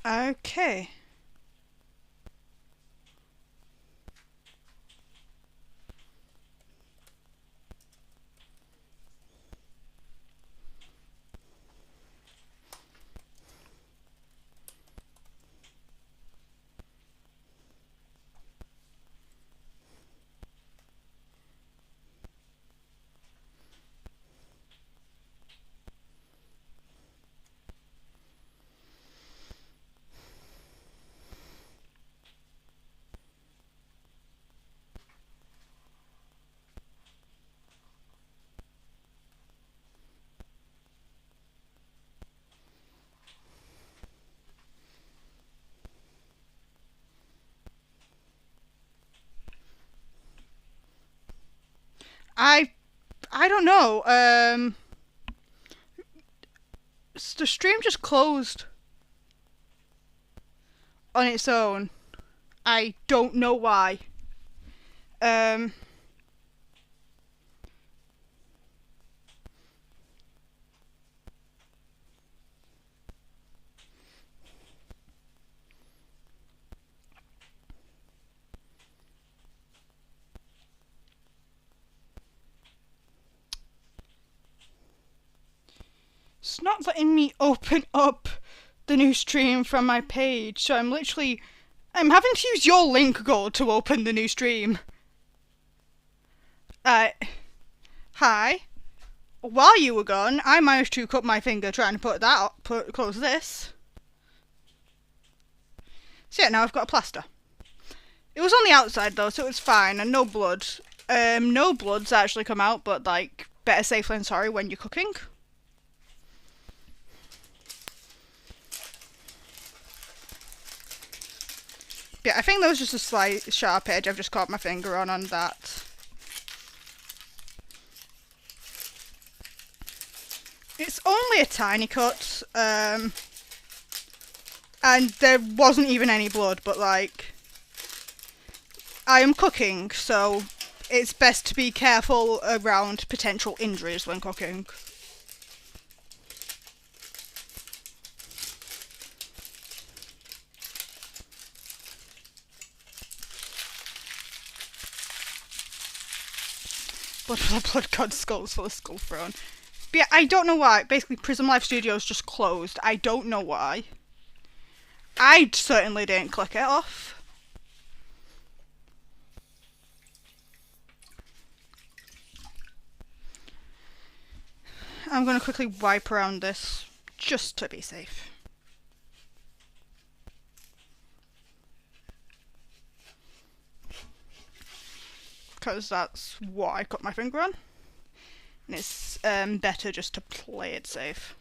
Okay. I I don't know. The stream just closed on its own. I don't know why. Um, it's not letting me open up the new stream from my page, so I'm having to use your link gold to open the new stream. Uh, Hi. While you were gone, I managed to cut my finger trying to close this. So yeah, now I've got a plaster. It was on the outside though, so it was fine, and no blood. No blood's actually come out, but like, better safe than sorry when you're cooking. Yeah, I think that was just a slight sharp edge I've just caught my finger on that. It's only a tiny cut, and there wasn't even any blood, but like, I am cooking, so it's best to be careful around potential injuries when cooking. Blood God skulls full of skull thrown. But yeah, I don't know why. Basically, Prism Live Studios just closed. I don't know why. I certainly didn't click it off. I'm going to quickly wipe around this just to be safe. Because that's what I cut my finger on. And it's better just to play it safe.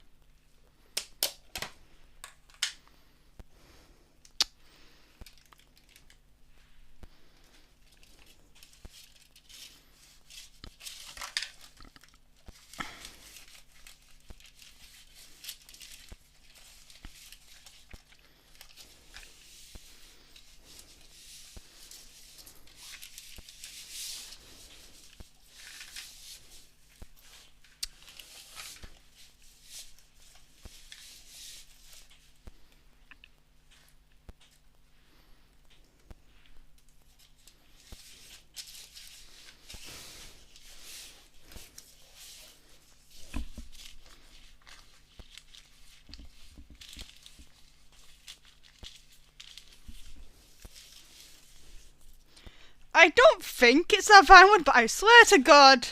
I don't think it's that Vinewood, but I swear to God,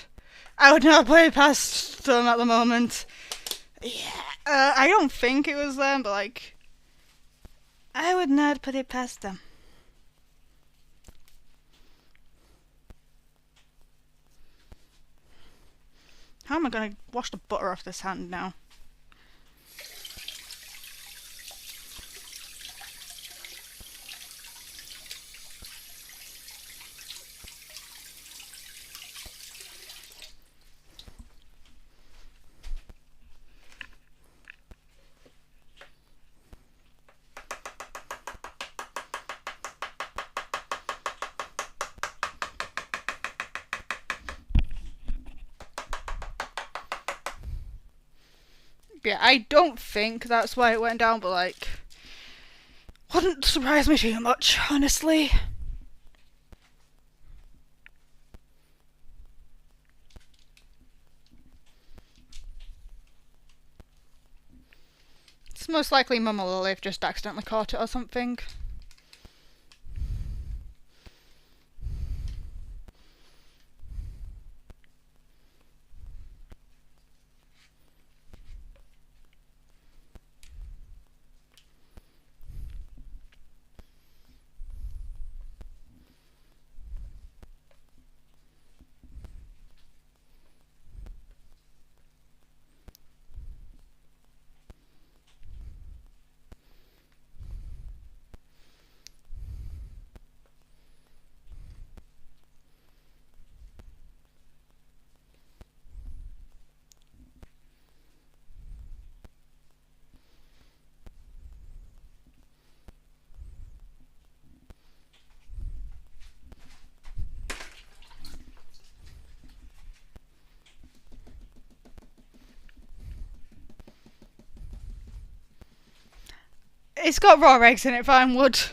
I would not play past them at the moment. Yeah, I don't think it was them, but like, I would not put it past them. How am I gonna wash the butter off this hand now? Yeah, I don't think that's why it went down, but like, Wouldn't surprise me too much, honestly. It's most likely Mum or Lily have just accidentally caught it or something. It's got raw eggs in it, Vinewood.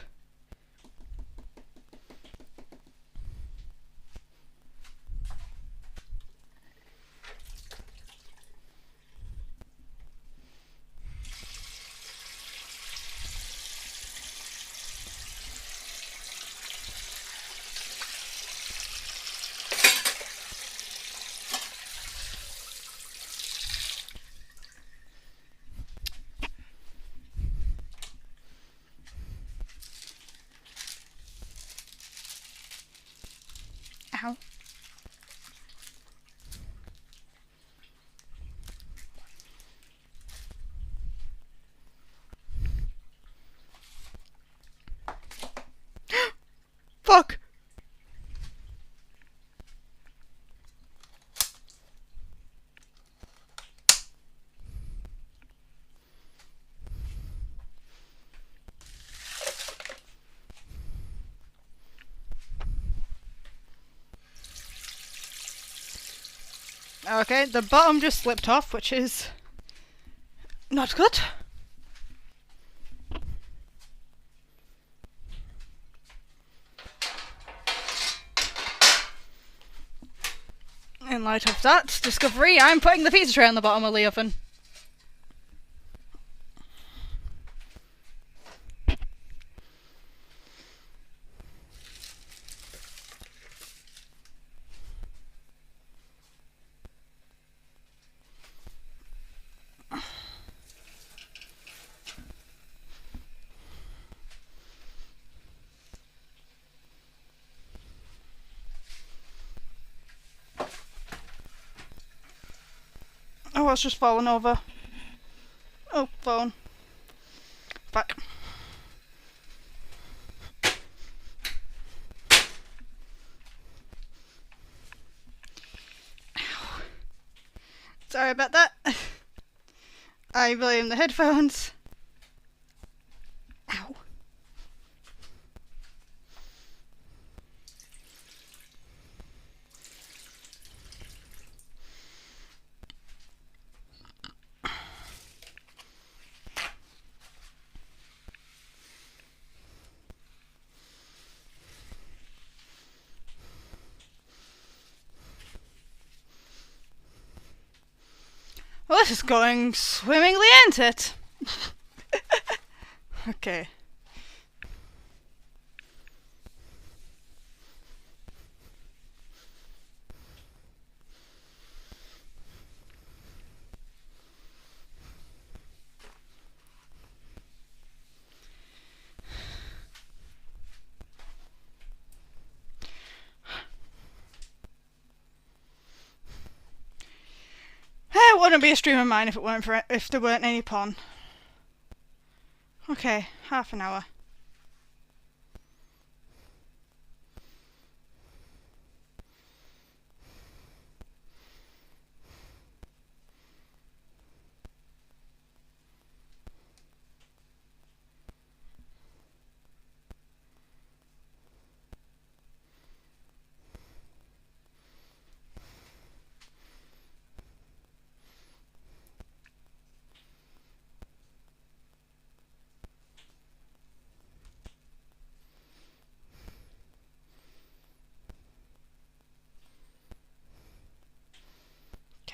Ow. Fuck! Okay, the bottom just slipped off, which is not good. In light of that discovery, I'm putting the pizza tray on the bottom of the oven. Oh, it's just fallen over. Oh, phone. Fuck. Ow. Sorry about that. I blame the headphones. Ow. Well, this is going swimmingly, ain't it? Okay. It wouldn't be a stream of mine if there weren't any porn. Okay, half an hour.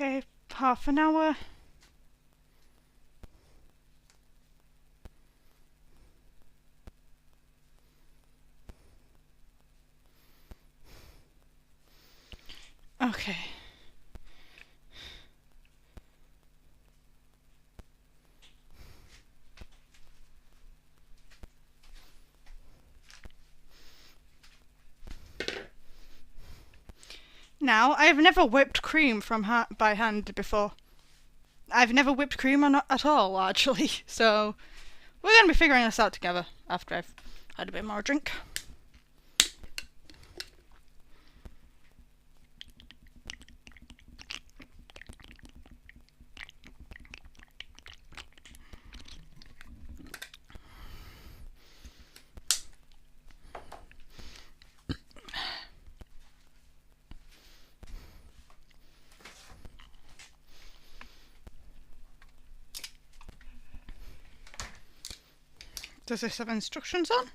Okay, half an hour. Okay. Now, I've never whipped cream from by hand before. I've never whipped cream at all, actually. So, we're going to be figuring this out together after I've had a bit more drink. Does this have instructions on?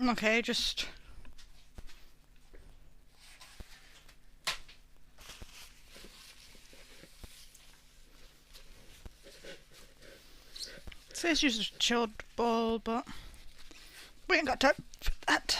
Okay, just... It says use a chilled bowl, but we ain't got time for that.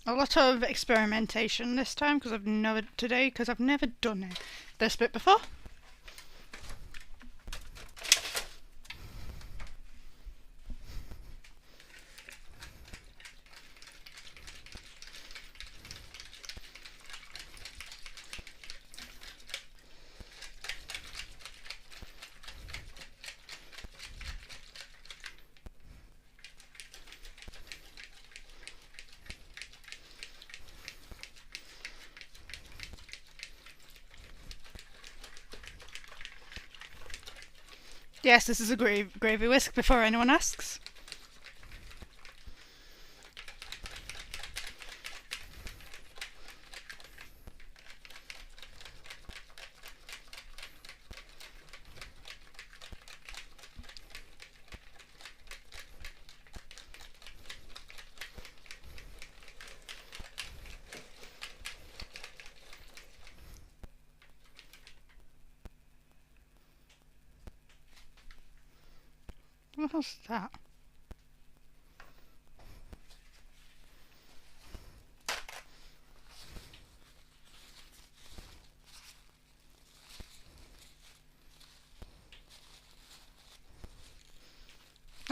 A lot of experimentation this time because I've never done this bit before. Yes, this is a gravy whisk before anyone asks. What was that?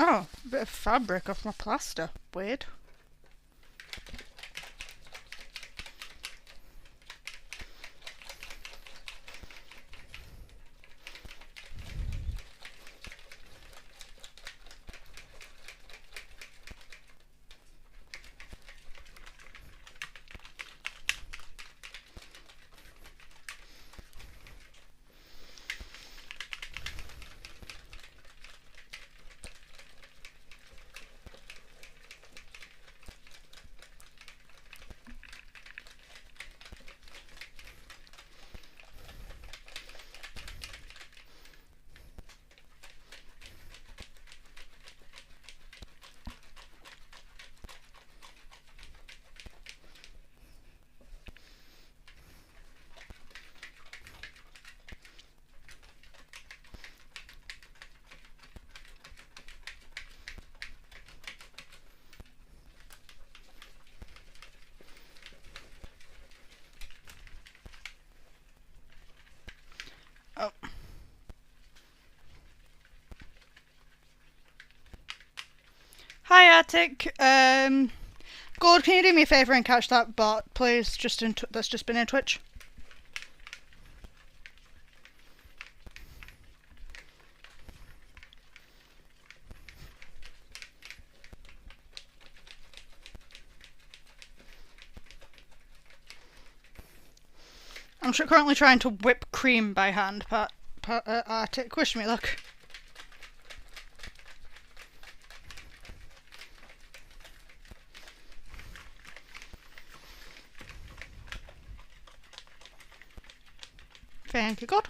Oh, a bit of fabric off my plaster. Weird. Arctic. Gold, can you do me a favour and catch that bot, please? That's just been in Twitch. I'm currently trying to whip cream by hand, Arctic. Wish me luck. Thank you, God.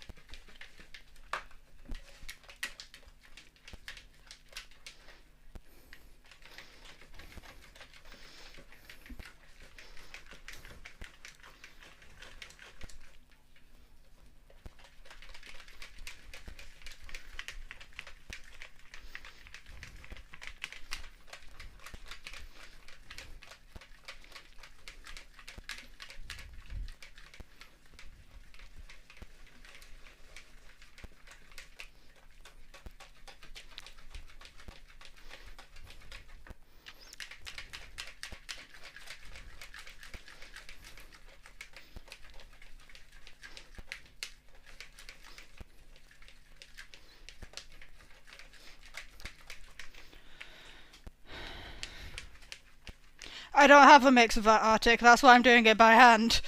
I don't have a mix of that, Arctic, that's why I'm doing it by hand.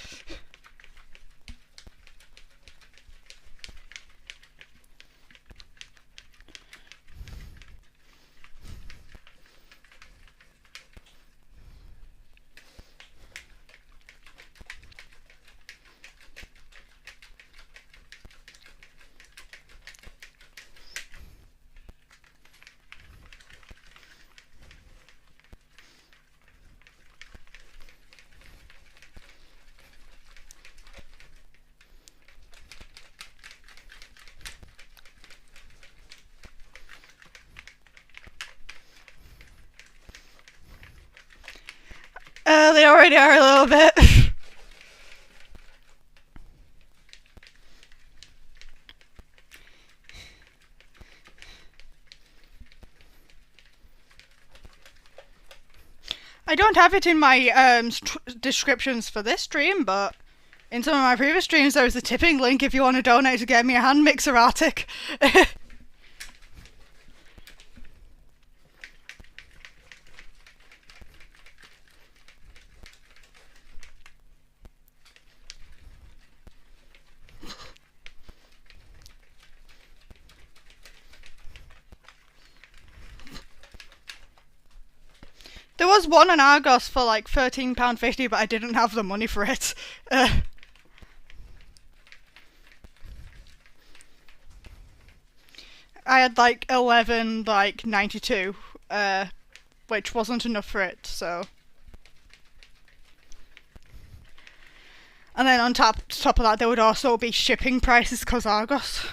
They already are a little bit. I don't have it in my descriptions for this stream, but in some of my previous streams there was a tipping link if you want to donate to get me a hand mixer, Arctic. There was one on Argos for like £13.50, but I didn't have the money for it. I had like 11.92, which wasn't enough for it, so. And then on top of that, there would also be shipping prices because Argos.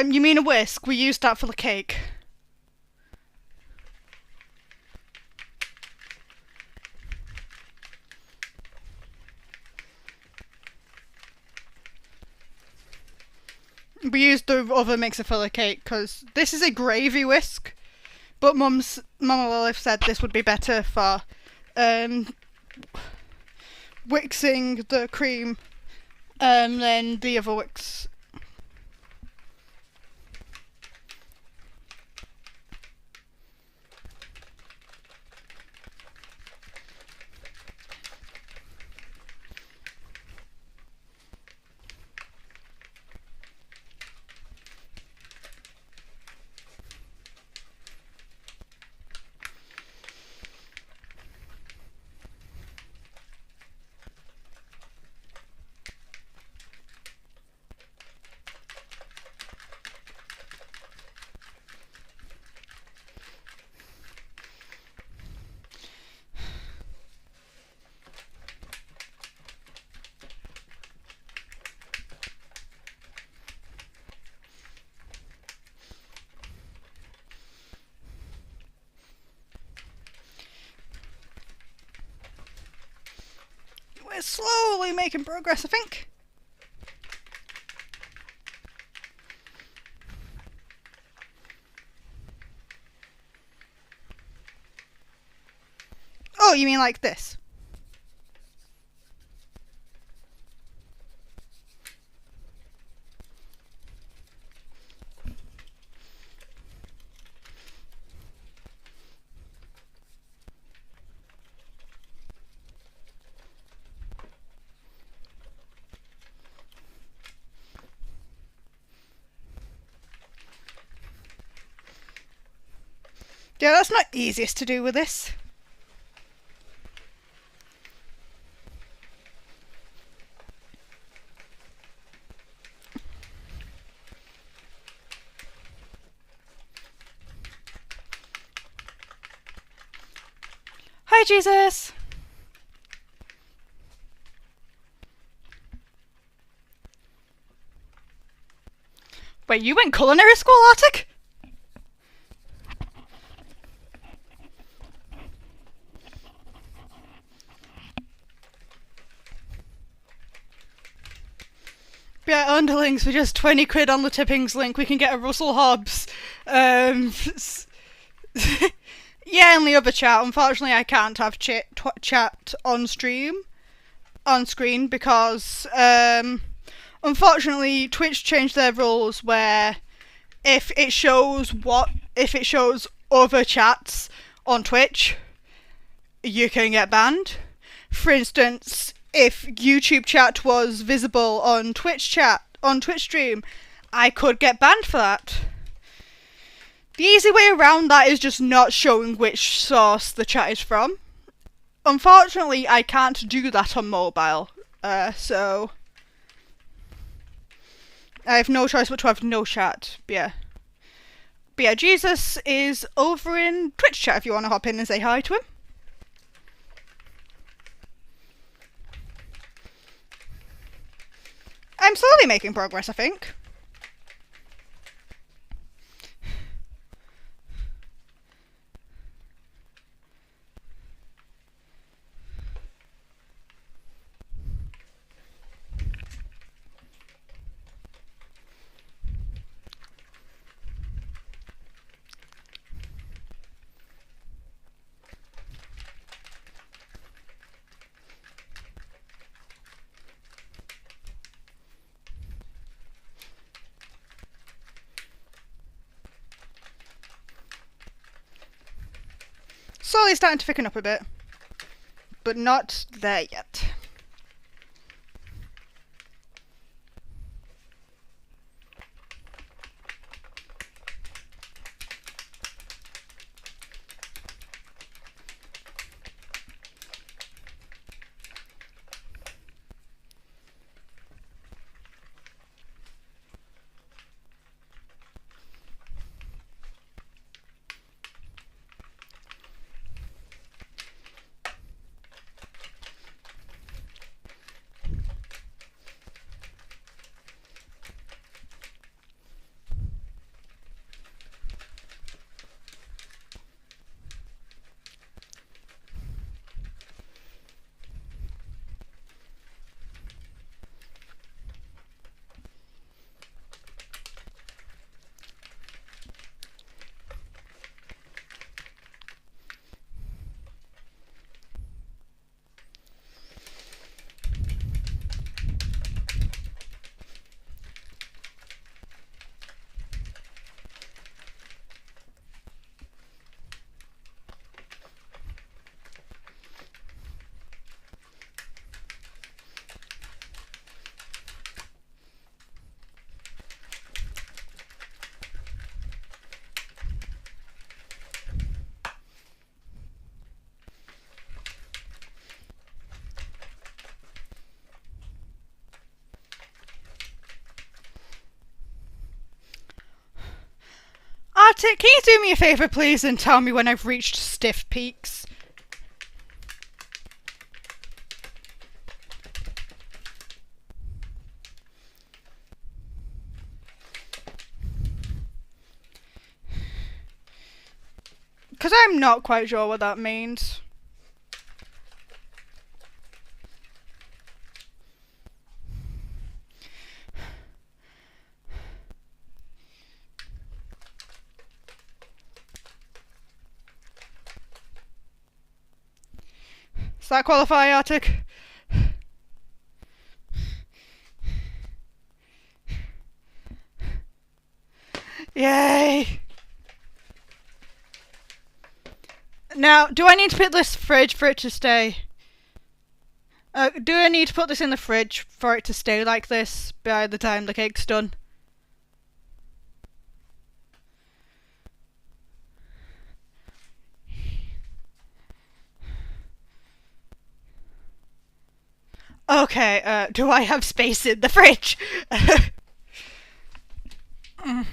You mean a whisk? We used that for the cake. We used the other mixer for the cake because this is a gravy whisk, but Mama Lilith said this would be better for whixing the cream than the other wicks. It's slowly making progress, I think. Oh, you mean like this? Yeah, that's not easiest to do with this. Hi, Jesus! Wait, you went culinary school, Arctic? Yeah, underlings for just 20 quid on the Tippings link. We can get a Russell Hobbs. Yeah, in the other chat. Unfortunately, I can't have chat on screen because, unfortunately, Twitch changed their rules where if it shows other chats on Twitch, you can get banned. For instance, if YouTube chat was visible on Twitch stream, I could get banned for that. The easy way around that is just not showing which source the chat is from. Unfortunately, I can't do that on mobile, so I have no choice but to have no chat. But yeah, Jesus is over in Twitch chat if you want to hop in and say hi to him. I'm slowly making progress, I think. Slowly starting to thicken up a bit, but not there yet. Arctic, can you do me a favour please and tell me when I've reached stiff peaks? Because I'm not quite sure what that means. that qualify, Arctic? Yay! Now, do I need to put this fridge for it to stay? Do I need to put this in the fridge for it to stay like this by the time the cake's done? Okay, do I have space in the fridge? Mm.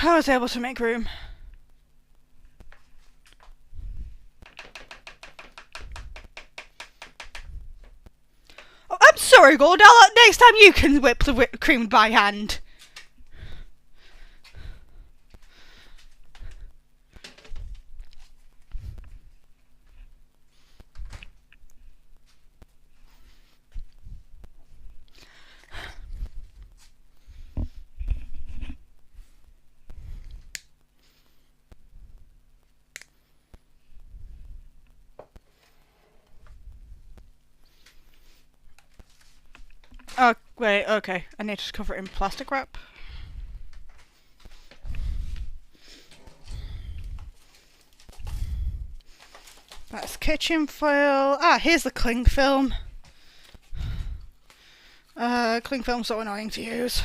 I was able to make room. Oh, I'm sorry, Gordella. Next time you can whip the whipped cream by hand. Oh, wait, okay. I need to cover it in plastic wrap. That's kitchen foil. Ah, here's the cling film. Cling film's so annoying to use.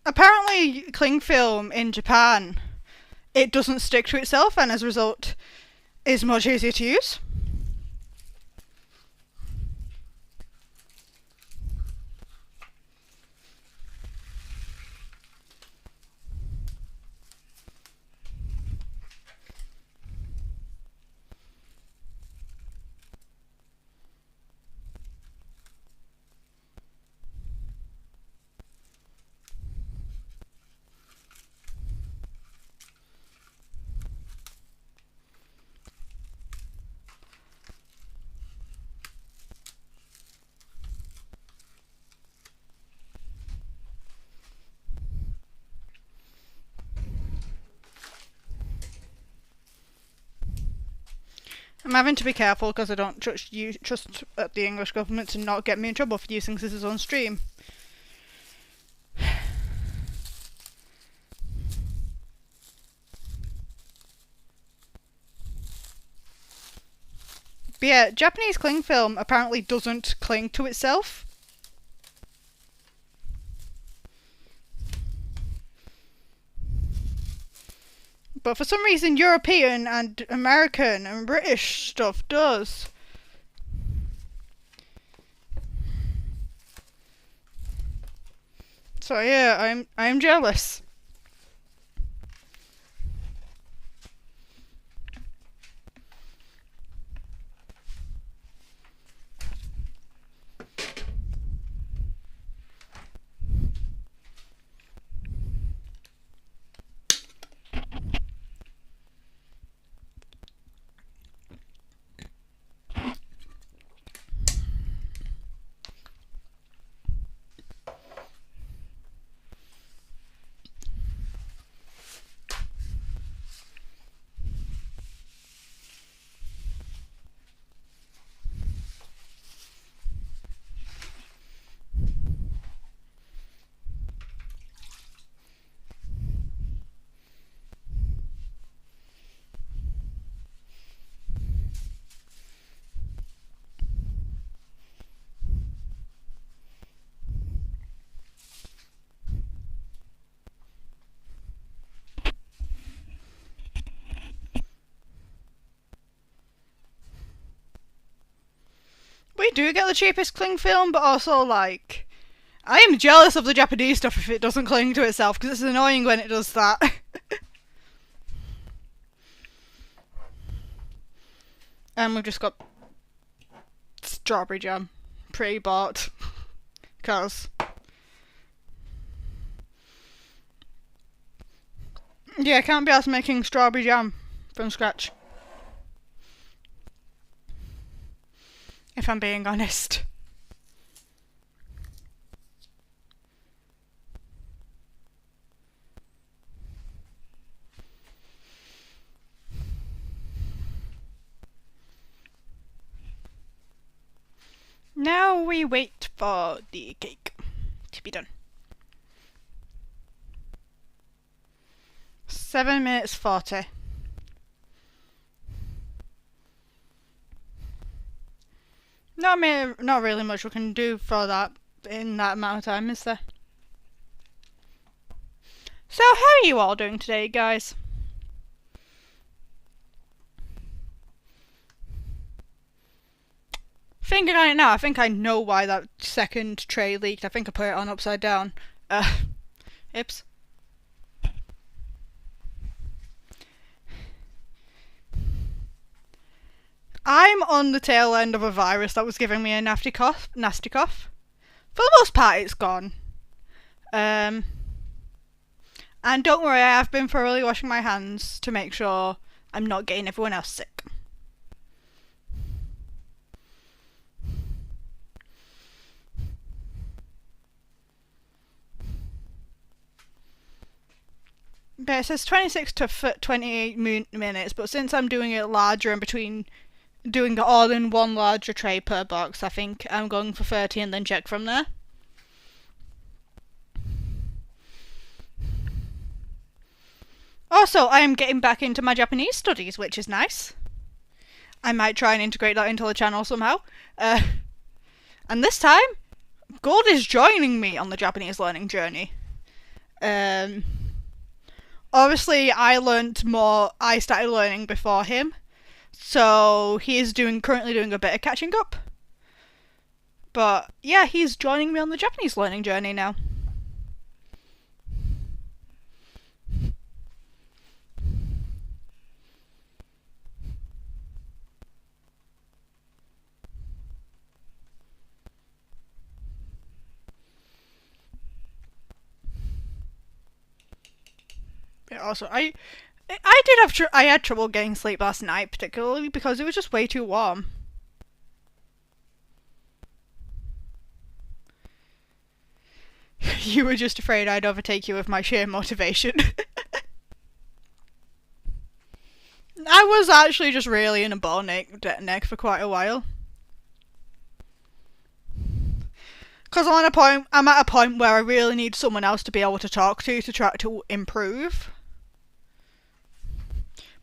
Apparently, cling film in Japan, it doesn't stick to itself and as a result is much easier to use. I'm having to be careful because I don't trust the English government to not get me in trouble for using scissors on stream. But yeah, Japanese cling film apparently doesn't cling to itself. But for some reason European and American and British stuff does. So yeah, I'm jealous. We do get the cheapest cling film, but also, like, I am jealous of the Japanese stuff if it doesn't cling to itself, because it's annoying when it does that. And we've just got strawberry jam. Pre-bought. because yeah, I can't be asked making strawberry jam from scratch, if I'm being honest. Now we wait for the cake to be done. 7 minutes 40. Not really much we can do for that in that amount of time, is there? So, how are you all doing today, guys? Thinking on it now, I think I know why that second tray leaked. I think I put it on upside down. Oops. I'm on the tail end of a virus that was giving me a nasty cough. For the most part, it's gone. And don't worry, I have been thoroughly washing my hands to make sure I'm not getting everyone else sick. But it says 26 to 28 minutes, but since I'm doing it larger in between doing it all in one larger tray per box, I think I'm going for 30 and then check from there. Also, I am getting back into my Japanese studies, which is nice. I might try and integrate that into the channel somehow. And this time, Gold is joining me on the Japanese learning journey. Obviously, I started learning before him, so he is currently doing a bit of catching up. But yeah, he's joining me on the Japanese learning journey now. Yeah, also, I had trouble getting sleep last night, particularly because it was just way too warm. You were just afraid I'd overtake you with my sheer motivation. I was actually just really in a ball neck for quite a while. Because I'm at a point where I really need someone else to be able to talk to try to improve.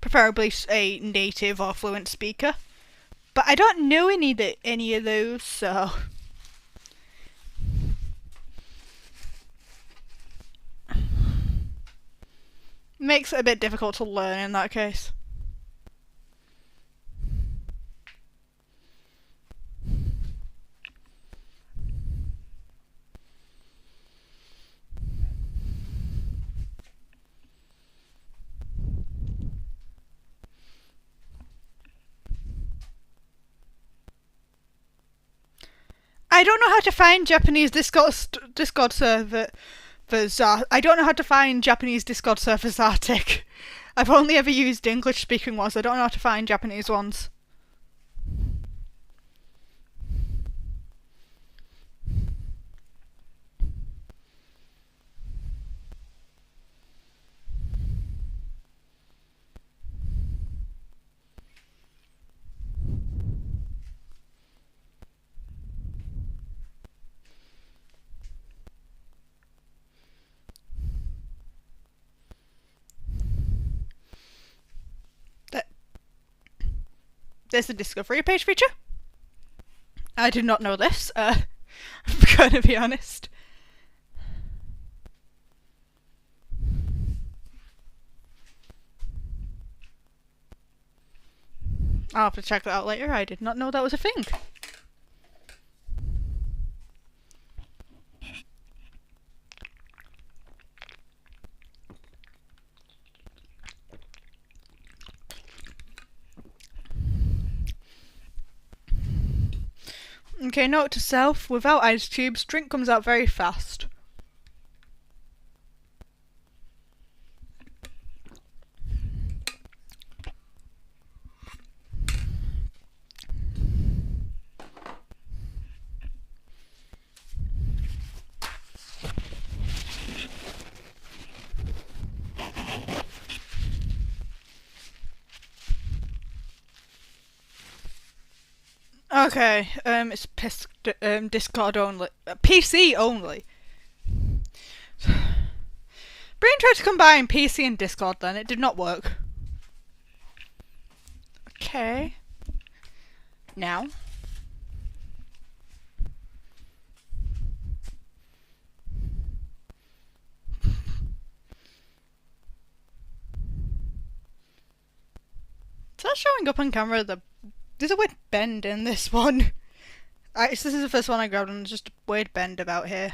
Preferably a native or fluent speaker. But I don't know any of those, so... Makes it a bit difficult to learn in that case. I don't know how to find Japanese Discord servers. I don't know how to find Japanese Discord servers Arctic. I've only ever used English speaking ones. I don't know how to find Japanese ones. There's a discovery page feature. I did not know this. I'm gonna be honest. I'll have to check that out later. I did not know that was a thing. Okay, note to self, without ice cubes, drink comes out very fast. Okay, it's Discord only. PC only. Brain tried to combine PC and Discord then, it did not work. Okay. Now. Is that showing up on camera? There's a weird bend in this one. This is the first one I grabbed and there's just a weird bend about here.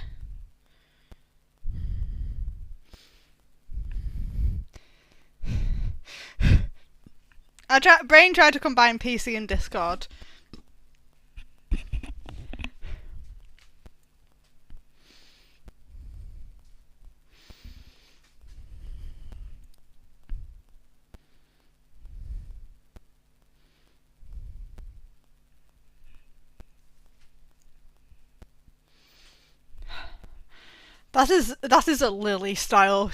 Brain tried to combine PC and Discord. That is a Lily style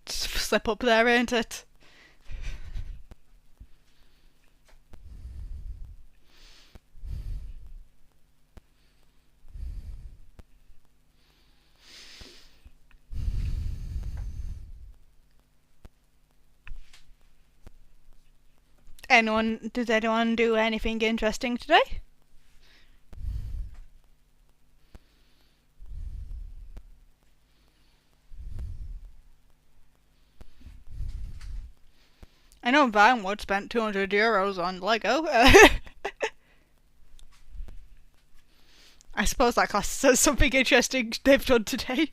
slip up there, ain't it? Did anyone do anything interesting today? I know Vinewood spent €200 on Lego. I suppose that costs us something interesting they've done today.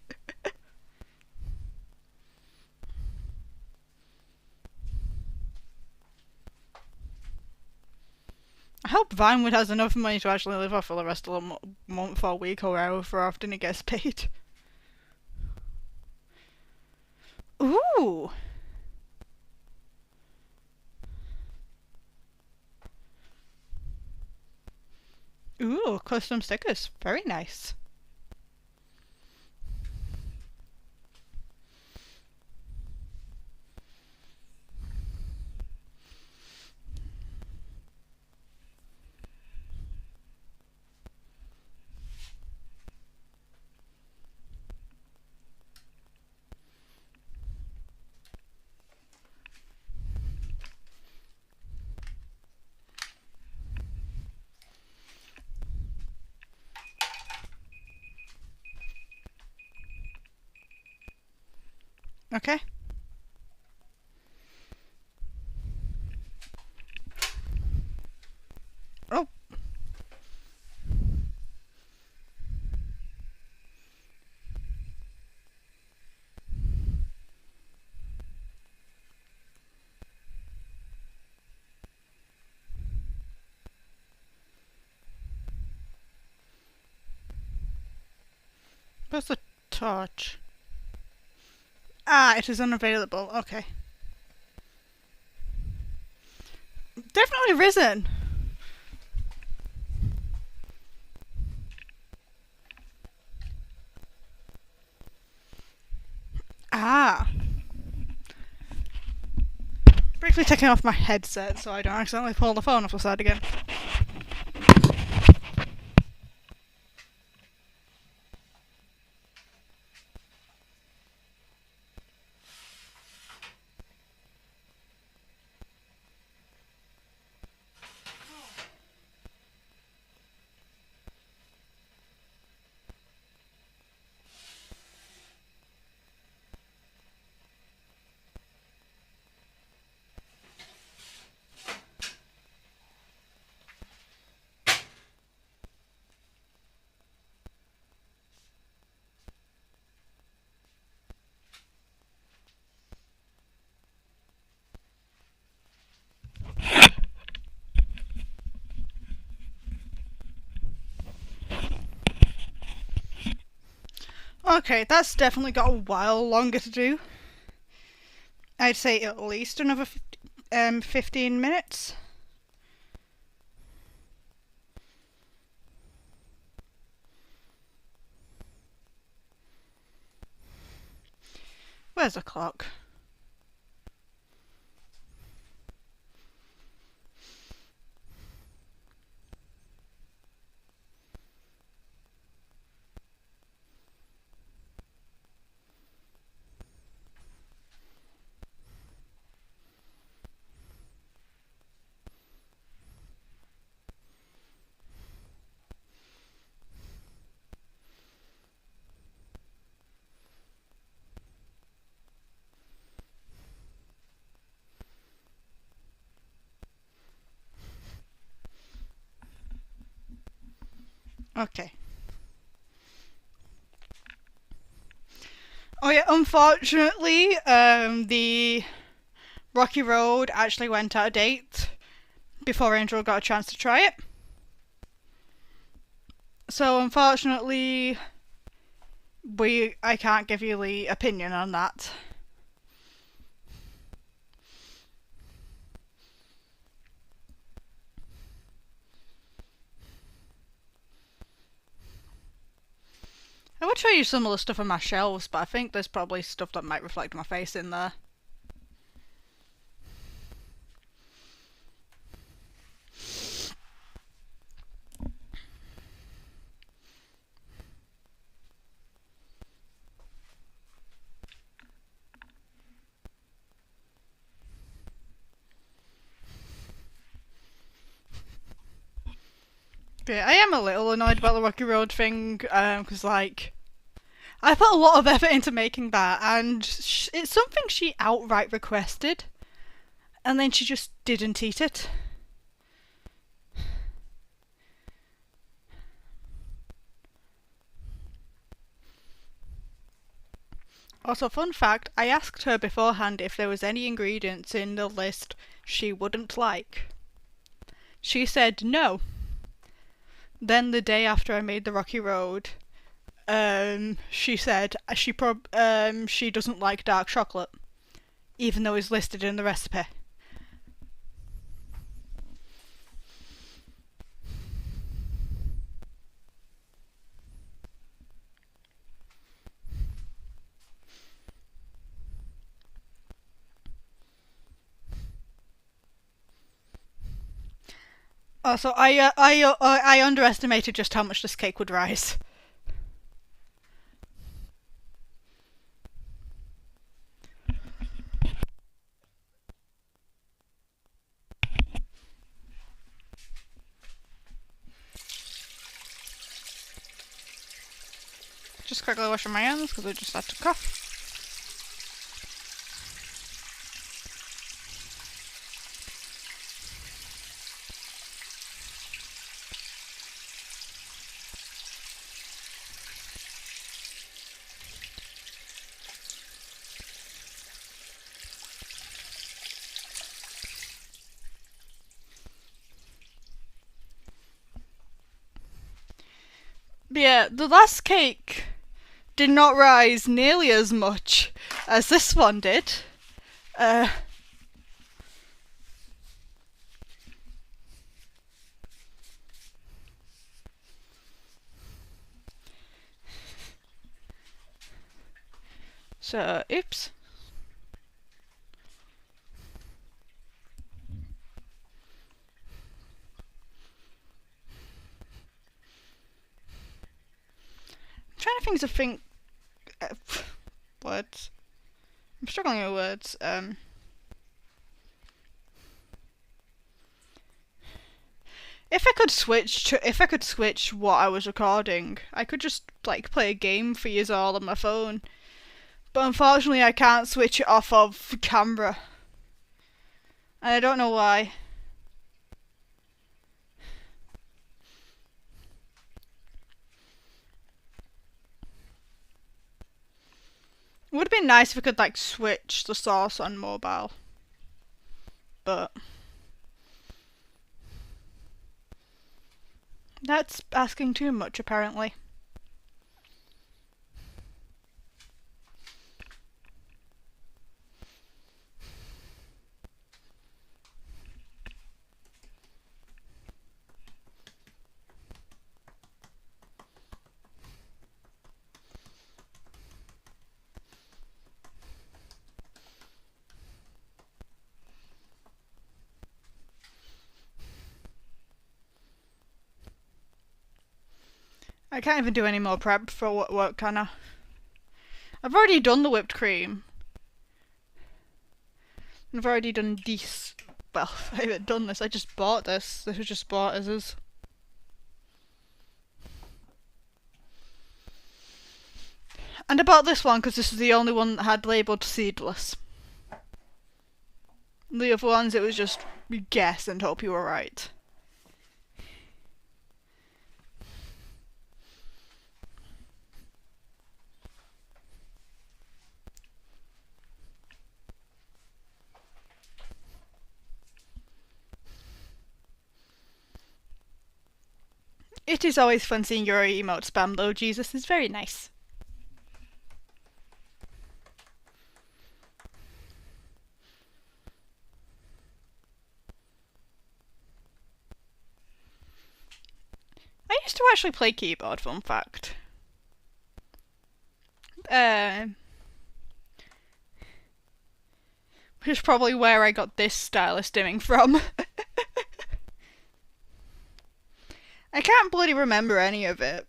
I hope Vinewood has enough money to actually live off for the rest of the month or week or however often he gets paid. Ooh! Ooh, custom stickers. Very nice. Okay. Oh. Where's the torch? Ah, it is unavailable. Okay. Definitely risen. Ah. Briefly taking off my headset so I don't accidentally pull the phone off the side again. Okay, that's definitely got a while longer to do. I'd say at least another 15 minutes. Where's the clock? Okay. Oh yeah, unfortunately, the Rocky Road actually went out of date before Angel got a chance to try it. So unfortunately, I can't give you the opinion on that. I would show you some of the stuff on my shelves, but I think there's probably stuff that might reflect my face in there. But yeah, I am a little annoyed about the Rocky Road thing, because like, I put a lot of effort into making that, and it's something she outright requested, and then she just didn't eat it. Also, fun fact, I asked her beforehand if there was any ingredients in the list she wouldn't like. She said no. Then the day after I made the Rocky Road, she said she doesn't like dark chocolate, even though it's listed in the recipe. Also, I underestimated just how much this cake would rise. Just quickly washing my hands because I just had to cough. But yeah, the last cake did not rise nearly as much as this one did. So, oops. I'm trying to think. Words. I'm struggling with words. If I could switch what I was recording, I could just like play a game for you all on my phone. But unfortunately, I can't switch it off of camera, and I don't know why. It would have been nice if we could like switch the source on mobile, but that's asking too much apparently. I can't even do any more prep for work, can I? I've already done the whipped cream. I've already done this. Well, I haven't done this, I just bought this. This was just bought as is. And I bought this one because this is the only one that had labelled seedless. The other ones, it was just guess and hope you were right. It is always fun seeing your emote spam though, Jesus is very nice. I used to actually play keyboard, fun fact. Which is probably where I got this style of stimming from. I can't bloody remember any of it.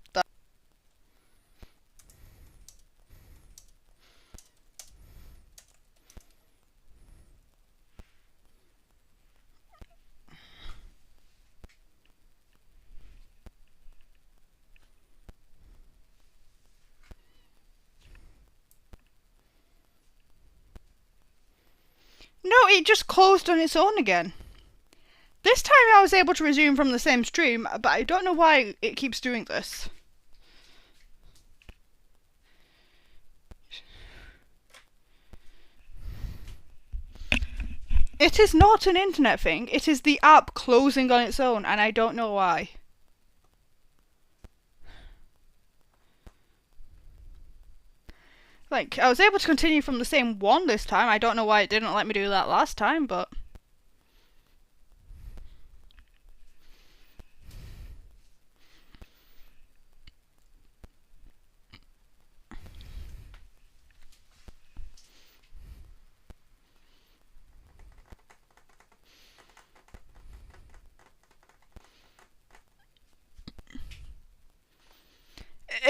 No, it just closed on its own again. This time I was able to resume from the same stream, but I don't know why it keeps doing this. It is not an internet thing, it is the app closing on its own, and I don't know why. Like, I was able to continue from the same one this time. I don't know why it didn't let me do that last time, but...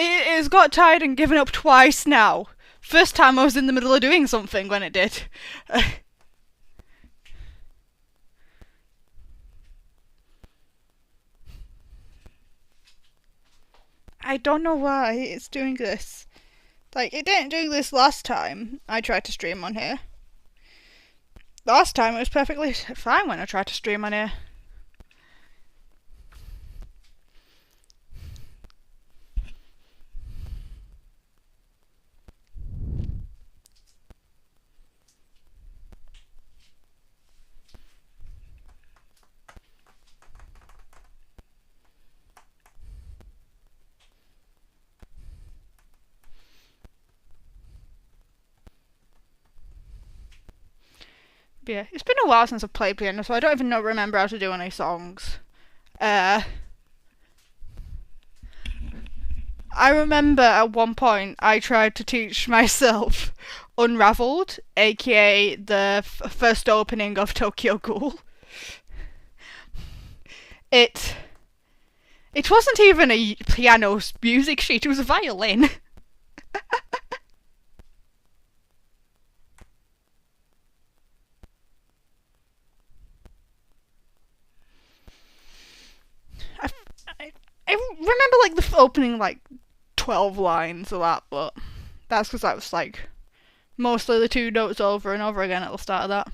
It has got tired and given up twice now. First time I was in the middle of doing something when it did. I don't know why it's doing this. Like, it didn't do this last time I tried to stream on here. Last time it was perfectly fine when I tried to stream on here. But yeah, it's been a while since I've played piano, so I don't even remember how to do any songs. I remember at one point I tried to teach myself Unraveled, aka the first opening of Tokyo Ghoul. It wasn't even a piano music sheet, it was a violin. I remember like the opening like 12 lines of that, but that's because that was like mostly the two notes over and over again at the start of that.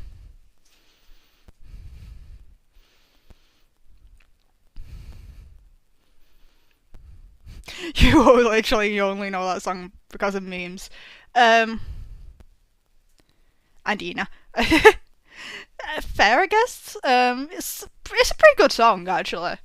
You only know that song because of memes. And Ina. Fair, I guess. It's a pretty good song, actually.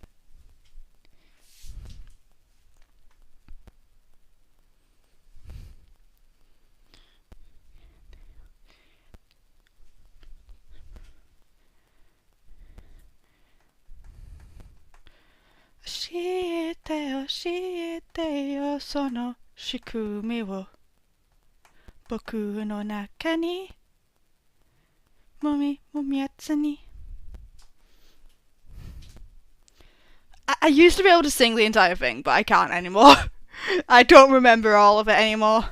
Shiete yo sono shikumi wo boku no naka ni momi yatsu ni. I used to be able to sing the entire thing, but I can't anymore. I don't remember all of it anymore.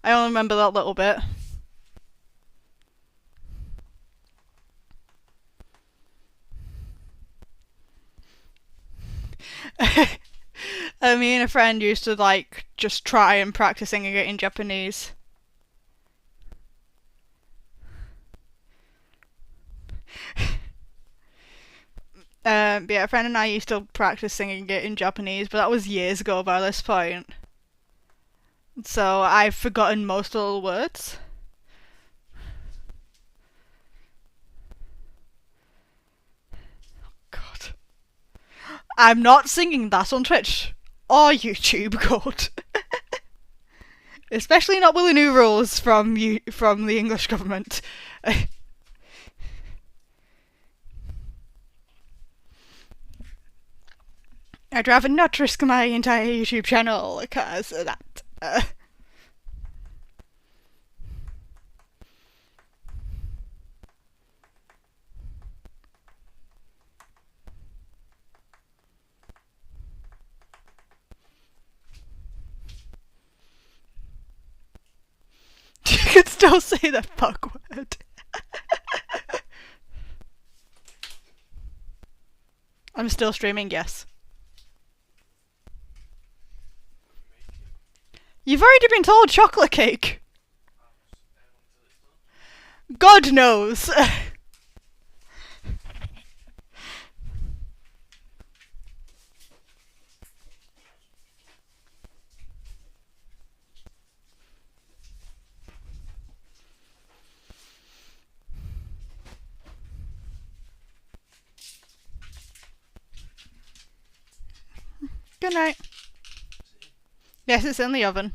I only remember that little bit. Me and a friend used to like just try and practice singing it in Japanese. But yeah, a friend and I used to practice singing it in Japanese, but that was years ago by this point. So I've forgotten most of the words. God. I'm not singing that on Twitch or YouTube, God. Especially not with the new rules from the English government. I'd rather not risk my entire YouTube channel because of that. You could still say the fuck word. I'm still streaming, yes. You've already been told chocolate cake. God knows. Good night. Yes, it's in the oven.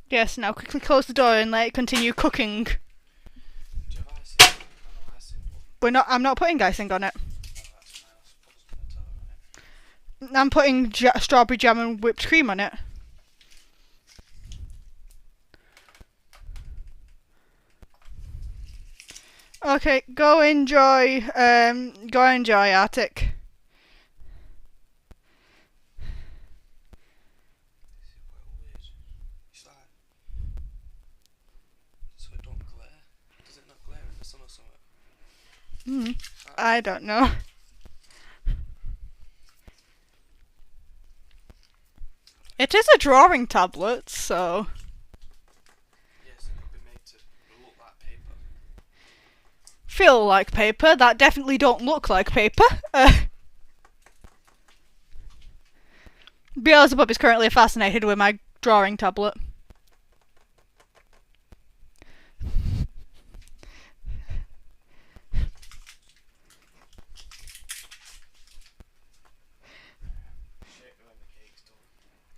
Yes, now quickly close the door and let it continue cooking. I'm not putting icing on it. I'm putting strawberry jam and whipped cream on it. Okay, go enjoy Arctic. I don't know. It is a drawing tablet, so. Yes, it could be made to look like paper. Feel like paper. That definitely don't look like paper. Beelzebub is currently fascinated with my drawing tablet.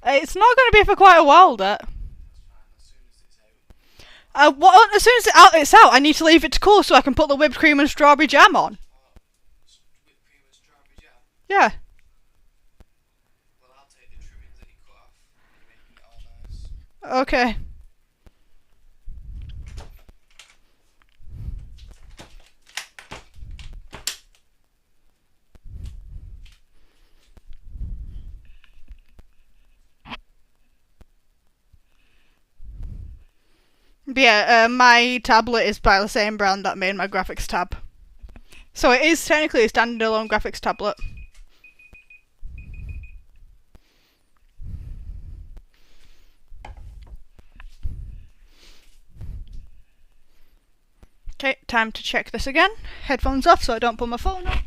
It's not going to be for quite a while, that. As soon as it's out, I need to leave it to cool so I can put the whipped cream and strawberry jam on. Whipped cream and strawberry jam? Yeah. Well, I'll take the trimmings that you cut off and making it all nice. Okay. But yeah, my tablet is by the same brand that made my graphics tab. So it is technically a standalone graphics tablet. Okay, time to check this again. Headphones off so I don't pull my phone up.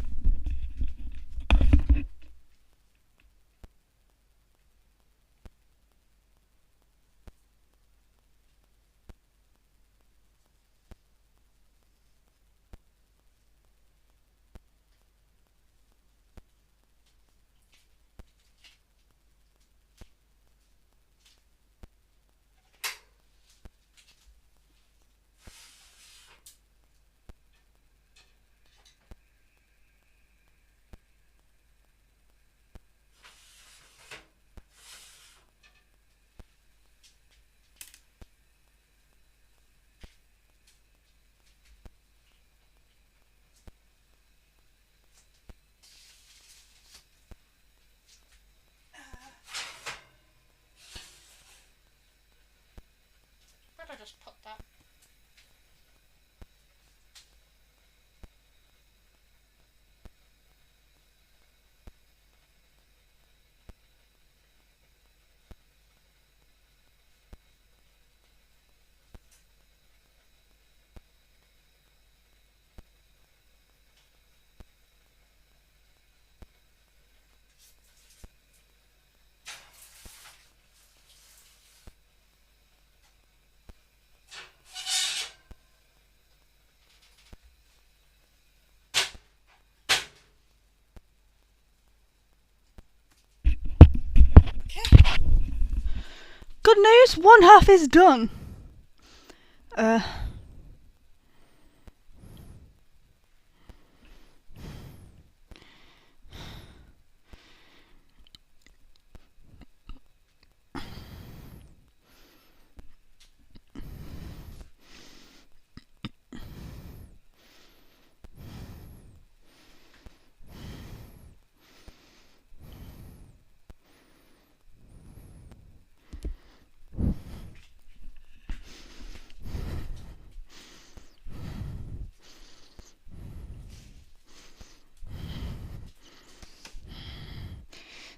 good news. One half is done.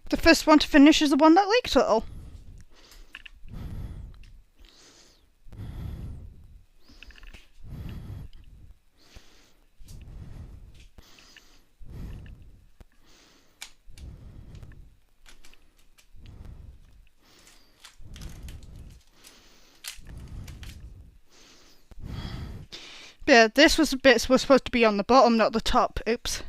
The first one to finish is the one that leaked a little. Yeah, this was the bits were supposed to be on the bottom, not the top. Oops.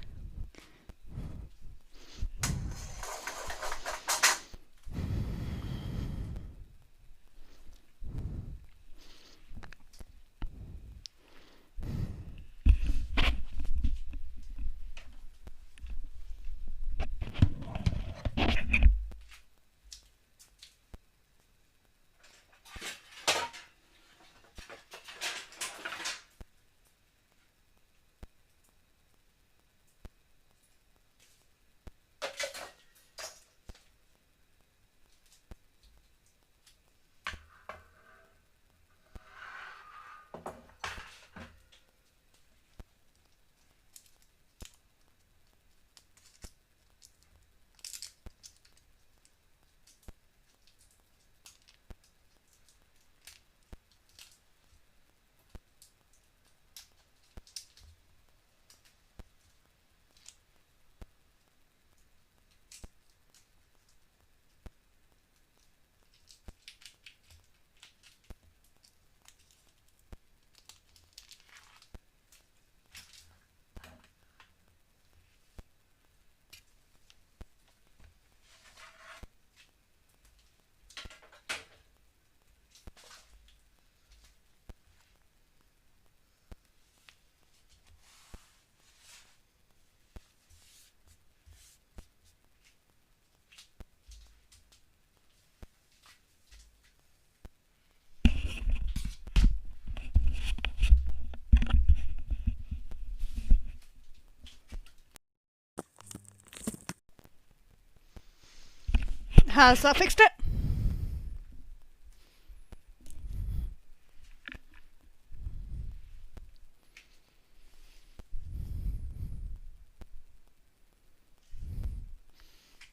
Has that fixed it?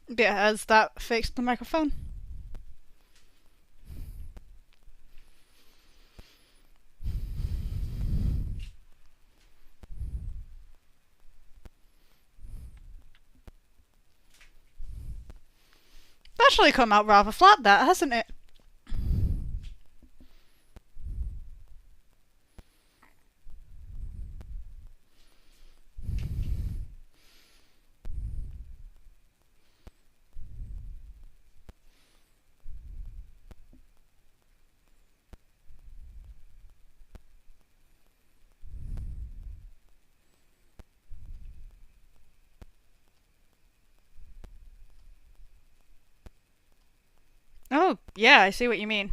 Yeah, has that fixed the microphone? Actually come out rather flat, that, hasn't it? Oh, yeah, I see what you mean.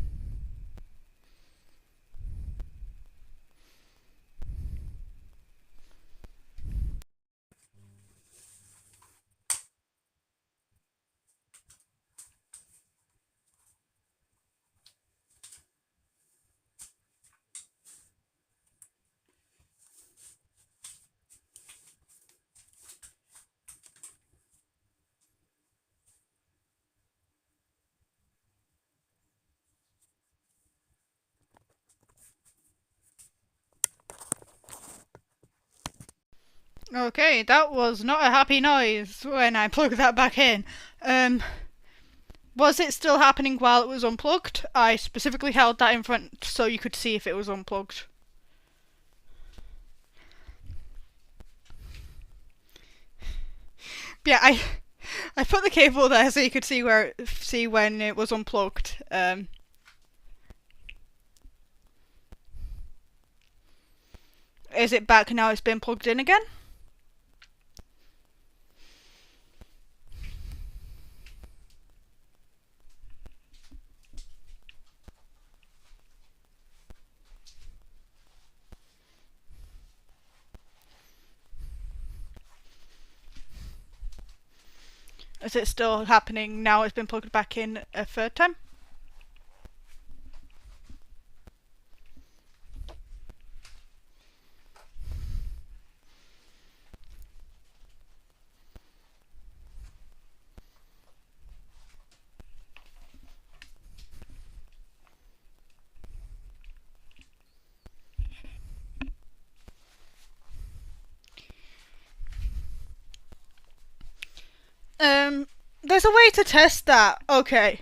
Okay, that was not a happy noise when I plugged that back in. Was it still happening while it was unplugged? I specifically held that in front so you could see if it was unplugged. Yeah, I put the cable there so you could see when it was unplugged. Is it back now? It's been plugged in again? Is it still happening now? It's been plugged back in a third time? There's a way to test that. Okay.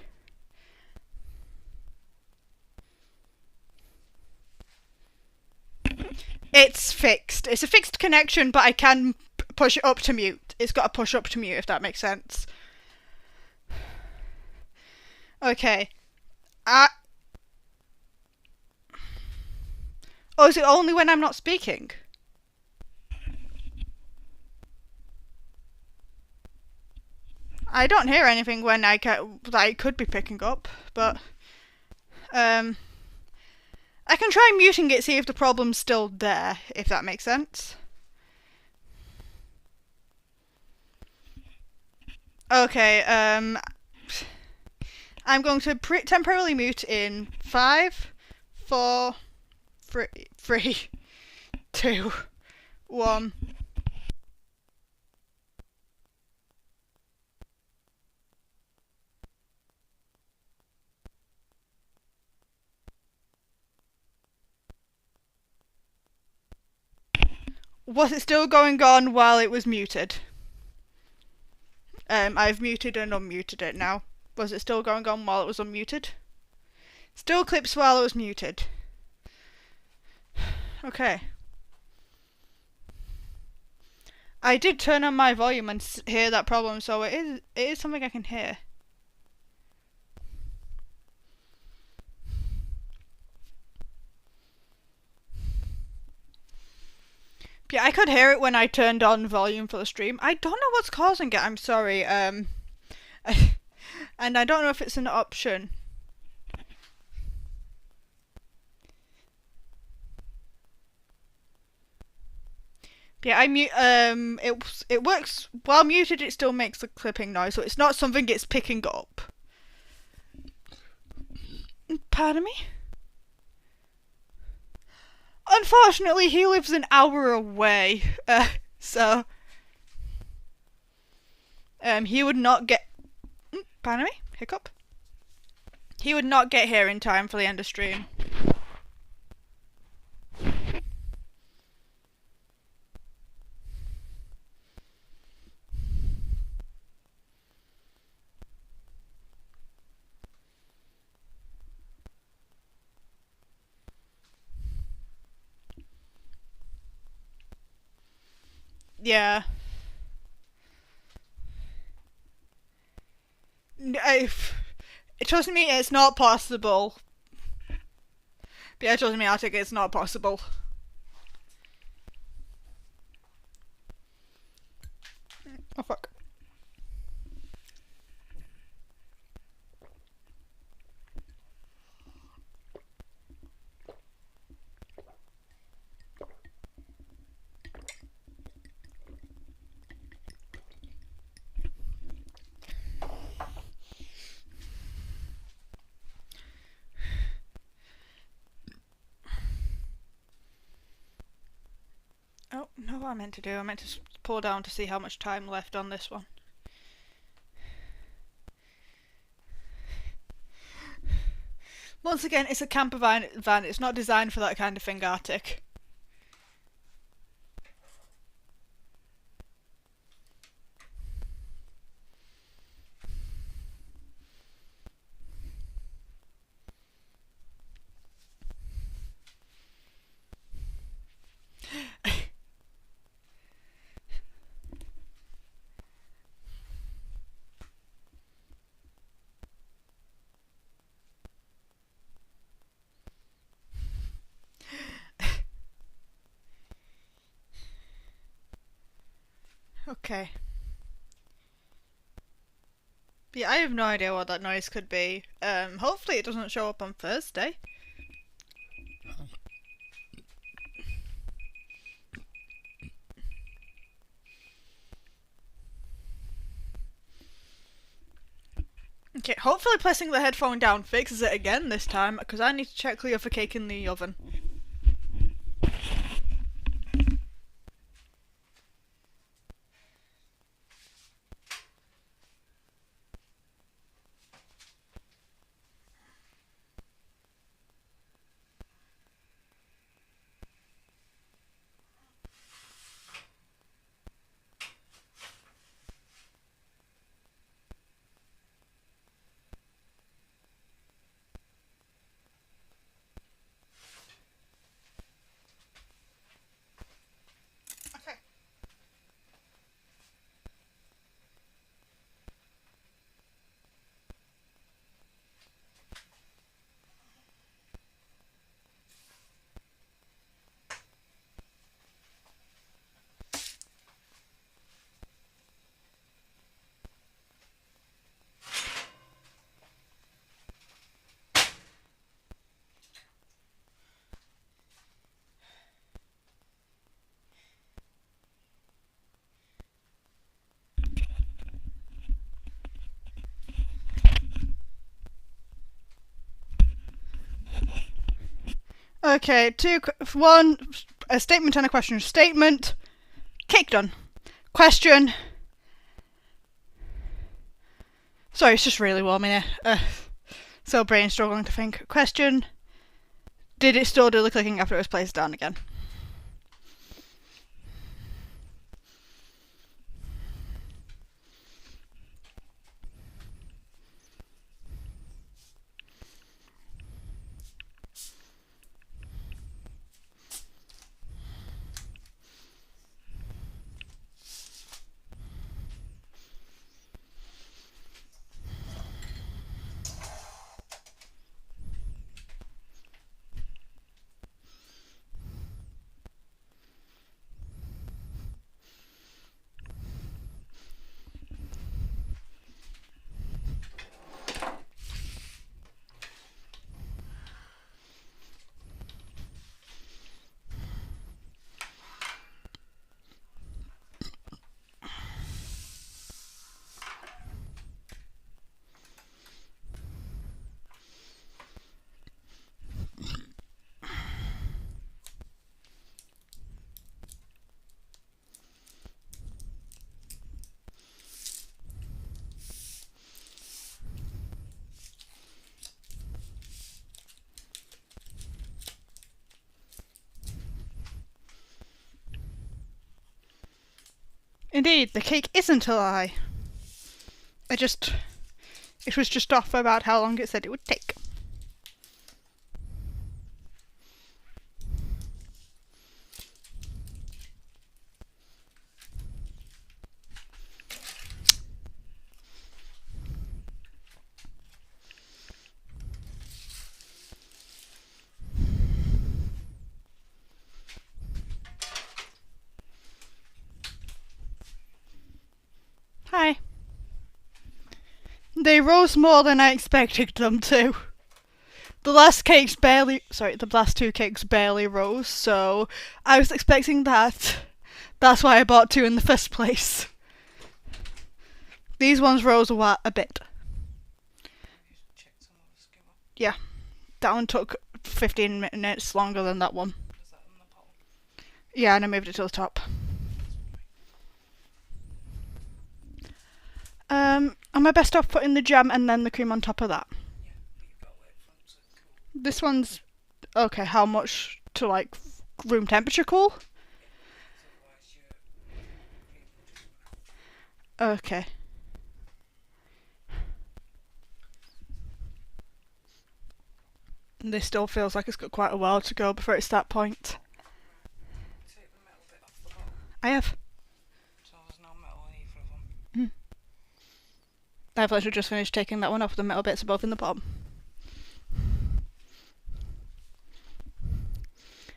It's fixed. It's a fixed connection, but I can push it up to mute. It's got a push up to mute, if that makes sense. Okay. Oh, is it only when I'm not speaking? I don't hear anything when I could be picking up, but I can try muting it, see if the problem's still there, if that makes sense. Okay, I'm going to temporarily mute in 5, 4, 3, 2, 1. Was it still going on while it was muted? I've muted and unmuted it now. Was it still going on while it was unmuted? Still clips while it was muted. Okay. I did turn on my volume and hear that problem, so it is something I can hear. Yeah, I could hear it when I turned on volume for the stream. I don't know what's causing it, I'm sorry. And I don't know if it's an option. Yeah, it works while muted. It still makes the clipping noise, so it's not something it's picking up. Pardon me? Unfortunately, he lives an hour away, so he would not get. Pardon me? Hiccup. He would not get here in time for the end of stream. Yeah. Trust me, it's not possible. But yeah, trust me, Arctic, it's not possible. Oh fuck. Oh, no, what I meant to do. I meant to pull down to see how much time left on this one. Once again, it's a camper van. It's not designed for that kind of thing, Arctic. Okay. Yeah, I have no idea what that noise could be. Hopefully it doesn't show up on Thursday. Okay, hopefully placing the headphone down fixes it again this time, because I need to check Cleo for cake in the oven. Okay. Okay, one, a statement and a question. Statement, cake done. Question. Sorry, it's just really warm in here. So brain struggling to think. Question, did it still do the clicking after it was placed down again? Indeed, the cake isn't a lie. It was just off about how long it said it would take. Hi. They rose more than I expected them to. The last two cakes barely rose, so I was expecting that. That's why I bought two in the first place. These ones rose a bit. Yeah, that one took 15 minutes longer than that one. Yeah, and I moved it to the top. Am I best off putting the jam and then the cream on top of that? This one's okay. How much to like room temperature cool? Okay. This still feels like it's got quite a while to go before it's that point. I have. So there's no metal on either of them. I've literally just finished taking that one off. The metal bits are both in the bottom.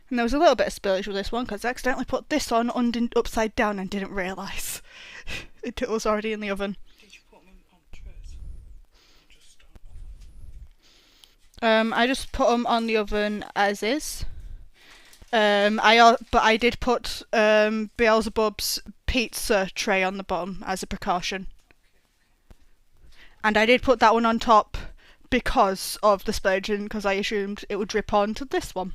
And there was a little bit of spillage with this one because I accidentally put this on upside down and didn't realise. It was already in the oven. Did you put them on trays? Just I just put them on the oven as is. But I did put Beelzebub's pizza tray on the bottom as a precaution. And I did put that one on top because of the spillage, because I assumed it would drip onto this one.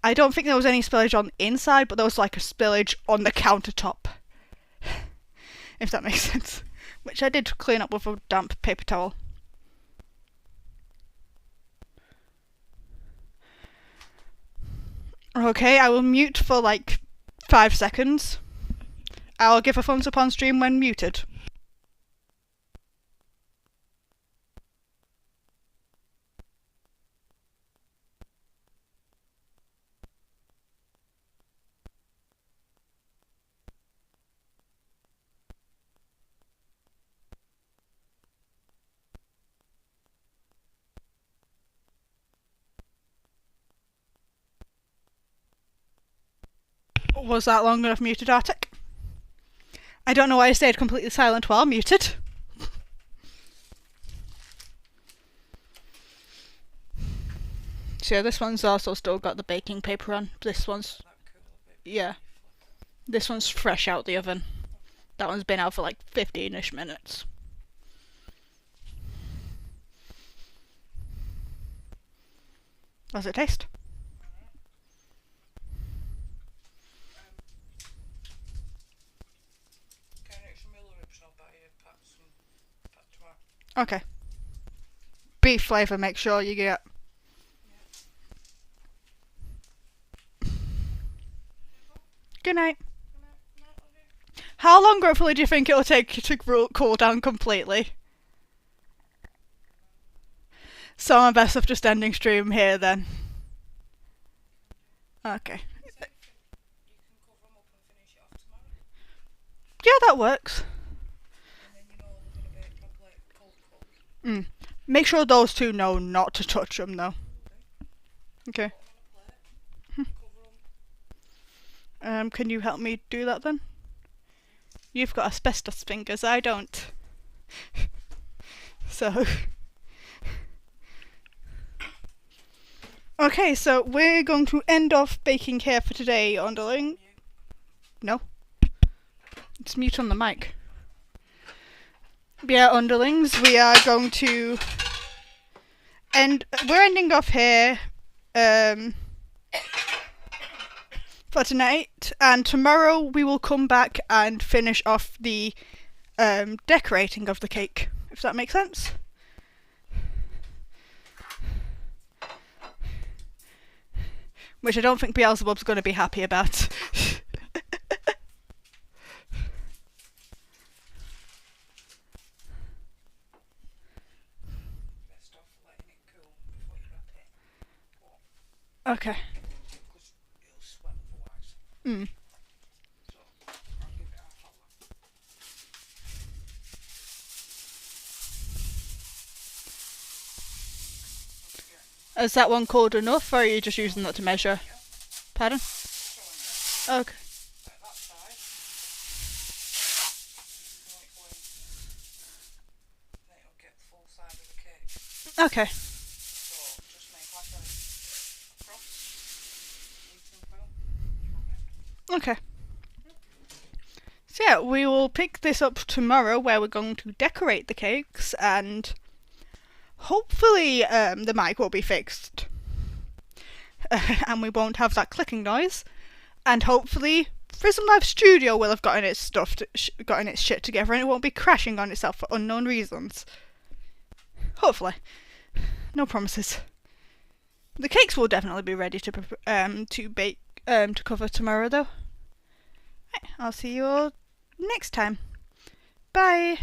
I don't think there was any spillage on the inside, but there was like a spillage on the countertop. If that makes sense. Which I did clean up with a damp paper towel. Okay, I will mute for like 5 seconds. I'll give a thumbs up on stream when muted. Was that long enough muted, Arctic? I don't know why I stayed completely silent while muted. So yeah, this one's also still got the baking paper on. This one's... yeah. This one's fresh out the oven. That one's been out for like 15-ish minutes. How's it taste? Okay. Beef flavour, make sure you get. Good night. How long roughly do you think it'll take to cool down completely? So I'm best off just ending stream here then. Okay. Yeah, that works. Make sure those two know not to touch them, though. Okay. Can you help me do that then? You've got asbestos fingers, I don't. So... okay, so we're going to end off baking here for today, underling. No? It's mute on the mic. Yeah, underlings, we are going to we're ending off here for tonight, and tomorrow we will come back and finish off the decorating of the cake, if that makes sense. Which I don't think Beelzebub's going to be happy about. Okay. Is that one cold enough, or are you just using that to measure? Pardon? Okay. Okay. Okay. So yeah, we will pick this up tomorrow, where we're going to decorate the cakes, and hopefully the mic will be fixed. And we won't have that clicking noise. And hopefully Prism Live Studio will have gotten its stuff, gotten its shit together, and it won't be crashing on itself for unknown reasons. Hopefully. No promises. The cakes will definitely be ready to bake, to cover tomorrow, though. Right, I'll see you all next time. Bye.